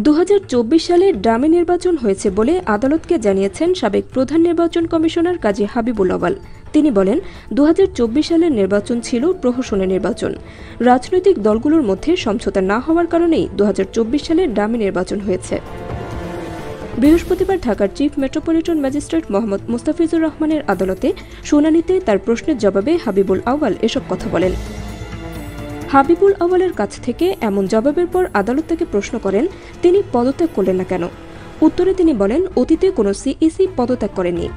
2024 সালে ডামি নির্বাচন হয়েছে বলে আদালতকে জানিয়েছেন সাবেক প্রধান নির্বাচন কমিশনার কাজী হাবিবুল আউয়াল। তিনি বলেন, 2024 সালের নির্বাচন ছিল প্রহসনের নির্বাচন। রাজনৈতিক দলগুলোর মধ্যে সমঝোতা না হওয়ার কারণেই 2024 সালে ডামি নির্বাচন হয়েছে। বৃহস্পতিবার ঢাকার chief metropolitan magistrate Mohammad Mustafizur রহমানের আদালতে শুনানিতে তার প্রশ্নের জবাবে হাবিবুল আউয়াল এসব কথা বলেন। হাবিবুল আউয়ালের কাছ থেকে এমন জবাবের পর আদালত তাকে প্রশ্ন করেন, তিনি পদত্যাগ করলেন না কেন? উত্তরে তিনি বলেন, অতীতে কোনো সিইসি পদত্যাগ করেননি।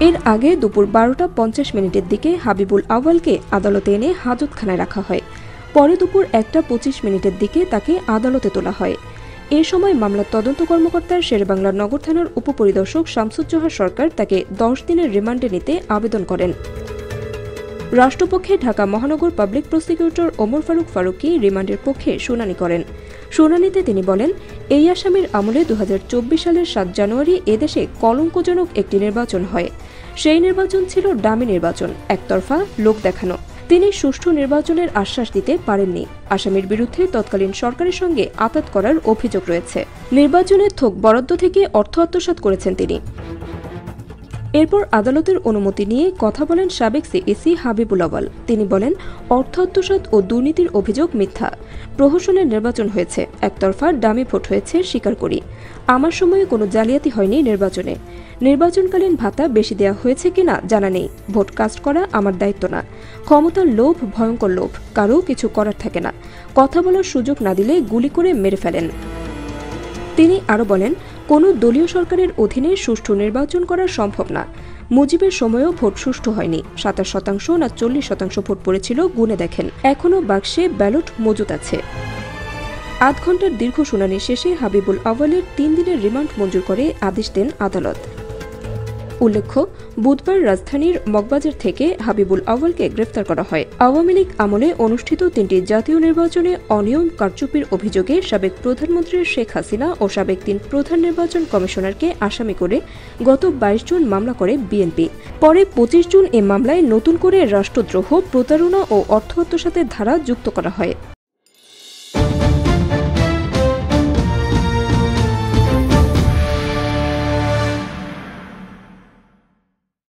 এর আগে দুপুর 12:50 দিকে হাবিবুল আউয়ালকে আদালতে এনে হাজতখানায় রাখা হয়। পরে দুপুর 1:25 দিকে তাকে আদালতে তোলা হয়। এ সময় মামলার তদন্ত কর্মকর্তা শেরেবাংলা নগর থানার উপপরিদর্শক শামসুজ্জোহা সরকার তাকে 10 দিনের রিমান্ডে নিতে আবেদন করেন। রাষ্ট্রপক্ষে ঢাকা মহানগর পাবলিক প্রসিকিউটর ওমর ফারুক ফারুকী রিমান্ডের পক্ষে শুনানি করেন। শুনানিতে তিনি বলেন, এই আসামির আমলে 2024 সালের 7 জানুয়ারি এদেশে কলঙ্কজনক একটি নির্বাচন হয়। সেই নির্বাচন ছিল ডামি নির্বাচন, একতরফা লোক দেখানো। তিনি সুষ্ঠু নির্বাচনের আশ্বাস দিতে পারেননি। আসামির বিরুদ্ধে তৎকালীন সরকারের সঙ্গে আঁতাত করার অভিযোগ রয়েছে। নির্বাচনের থোক বরাদ্দ থেকে অর্থ আত্মসাৎ করেছেন তিনি। এরপর আদালতের অনুমতি নিয়ে কথা বলেন সাবেক সিইসি হাবিবুল আউয়াল। তিনি বলেন, অর্থ আত্মসাৎ ও দুর্নীতির অভিযোগ মিথ্যা। প্রহসনের নির্বাচন হয়েছে, একতরফা ডামি ভোট হয়েছে স্বীকার করি। আমার সময়ে কোনো জালিয়াতি হয়নি নির্বাচনে। নির্বাচনকালীন ভাতা বেশি দেওয়া হয়েছে কিনা জানা নেই। ভোট কাস্ট করা আমার দায়িত্ব না। ক্ষমতার লোভ ভয়ঙ্কর লোভ, কারও কিছু করার থাকে না। কথা বলার সুযোগ না দিলে গুলি করে মেরে ফেলেন। তিনি আরও বলেন, কোনো দলীয় সরকারের অধীনে সুষ্ঠু নির্বাচন করা সম্ভব না। মুজিবের সময়ও ভোট সুষ্ঠু হয়নি। 27% না 40% ভোট পড়েছিল গুনে দেখেন। এখনও বাক্সে ব্যালট মজুত আছে। 8 ঘণ্টার দীর্ঘ শুনানি শেষে হাবিবুল আউয়ালের 3 দিনের রিমান্ড মঞ্জুর করে আদেশ দেন আদালত। উল্লেখ্য, বুধবার রাজধানীর মগবাজার থেকে হাবিবুল আউয়ালকে গ্রেফতার করা হয়। আওয়ামী লীগ আমলে অনুষ্ঠিত 3টি জাতীয় নির্বাচনে অনিয়ম কারচুপির অভিযোগে সাবেক প্রধানমন্ত্রী শেখ হাসিনা ও সাবেক 3 প্রধান নির্বাচন কমিশনারকে আসামি করে গত 22 জুন মামলা করে বিএনপি। পরে 25 জুন এ মামলায় নতুন করে রাষ্ট্রদ্রোহ, প্রতারণা ও অর্থ আত্মসাতের ধারা যুক্ত করা হয়।